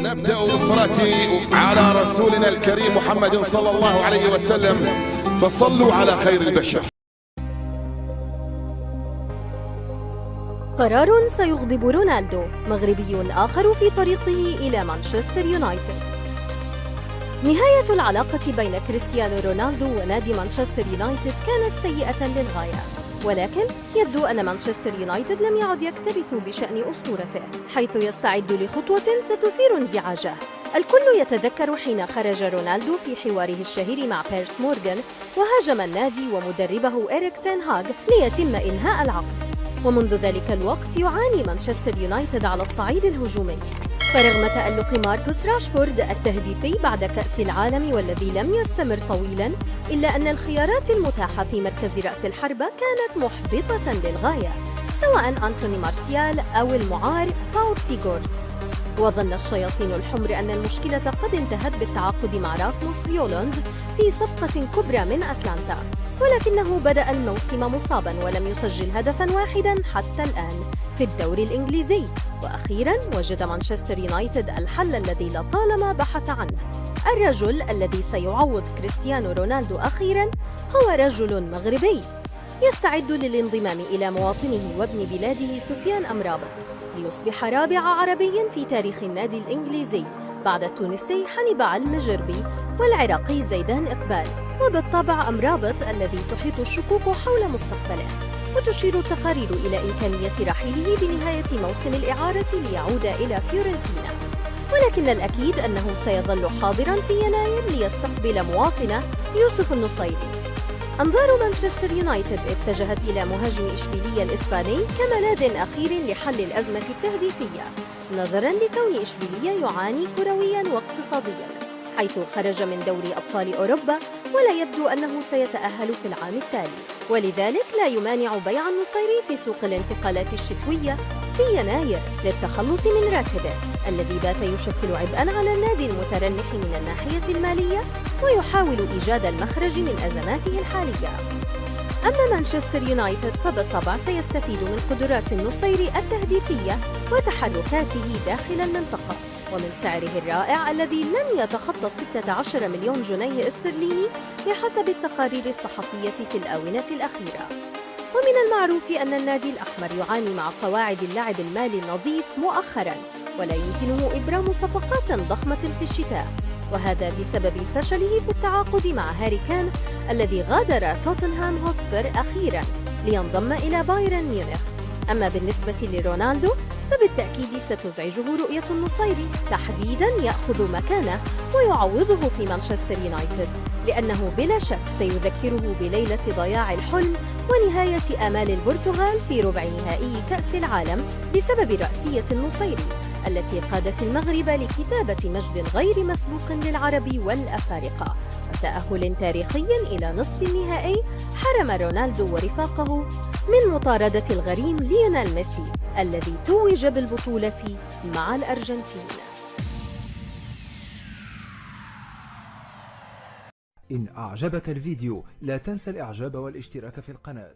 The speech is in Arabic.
نبدأ بالصلاة على رسولنا الكريم محمد صلى الله عليه وسلم، فصلوا على خير البشر. قرار سيغضب رونالدو، مغربي آخر في طريقه إلى مانشستر يونايتد. نهاية العلاقة بين كريستيانو رونالدو ونادي مانشستر يونايتد كانت سيئة للغاية، ولكن يبدو أن مانشستر يونايتد لم يعد يكترث بشأن أسطورته، حيث يستعد لخطوة ستثير انزعاجه. الكل يتذكر حين خرج رونالدو في حواره الشهير مع بيرس مورغان وهاجم النادي ومدربه إريك تين هاغ ليتم إنهاء العقد. ومنذ ذلك الوقت يعاني مانشستر يونايتد على الصعيد الهجومي، فرغم تألق ماركوس راشفورد التهديفي بعد كأس العالم والذي لم يستمر طويلاً، إلا أن الخيارات المتاحة في مركز رأس الحربة كانت محبطة للغاية، سواء أنتوني مارسيال أو المعار باول فيغورست. وظن الشياطين الحمر أن المشكلة قد انتهت بالتعاقد مع راسموس هويلاند في صفقة كبرى من أتلانتا، ولكنه بدأ الموسم مصاباً ولم يسجل هدفاً واحداً حتى الآن في الدوري الإنجليزي. وأخيراً وجد مانشستر يونايتد الحل الذي لطالما بحث عنه. الرجل الذي سيعوض كريستيانو رونالدو أخيراً هو رجل مغربي يستعد للانضمام إلى مواطنه وابن بلاده سفيان أمرابط، ليصبح رابع عربي في تاريخ النادي الإنجليزي بعد التونسي حنيبال المجربي والعراقي زيدان إقبال. وبالطبع أمرابط الذي تحيط الشكوك حول مستقبله، وتشير التقارير إلى إمكانية رحيله بنهاية موسم الإعارة ليعود إلى فيورنتينا، ولكن الأكيد أنه سيظل حاضراً في يناير ليستقبل مواطنه يوسف النصيري. أنظار مانشستر يونايتد اتجهت إلى مهاجم إشبيلية الإسباني كملاذ أخير لحل الأزمة التهديفية، نظراً لكون إشبيلية يعاني كروياً واقتصادياً، حيث خرج من دوري أبطال أوروبا ولا يبدو أنه سيتأهل في العام التالي، ولذلك لا يمانع بيع النصيري في سوق الانتقالات الشتوية في يناير للتخلص من راتبه الذي بات يشكل عبئاً على النادي المترنح من الناحية المالية ويحاول إيجاد المخرج من أزماته الحالية. أما مانشستر يونايتد فبالطبع سيستفيد من قدرات النصيري التهديفية وتحركاته داخل المنطقة، ومن سعره الرائع الذي لن يتخطى 16 مليون جنيه استرليني بحسب التقارير الصحفية في الآونة الأخيرة. ومن المعروف أن النادي الأحمر يعاني مع قواعد اللعب المالي النظيف مؤخراً، ولا يمكنه إبرام صفقات ضخمة في الشتاء، وهذا بسبب فشله في التعاقد مع هاري كين الذي غادر توتنهام هوتسبير أخيراً لينضم إلى بايرن ميونخ. أما بالنسبة لرونالدو فبالتأكيد ستزعجه رؤية النصيري تحديداً يأخذ مكانه ويعوضه في مانشستر يونايتد، لأنه بلا شك سيذكره بليلة ضياع الحلم ونهاية آمال البرتغال في ربع نهائي كأس العالم بسبب رأسية النصيري التي قادت المغرب لكتابة مجد غير مسبوق للعرب والأفارقة وتأهل تاريخي إلى نصف النهائي حرم رونالدو ورفاقه من مطاردة الغريم ليونيل ميسي الذي توج بالبطولة مع الأرجنتين. إن أعجبك الفيديو لا تنسى الإعجاب والاشتراك في القناة.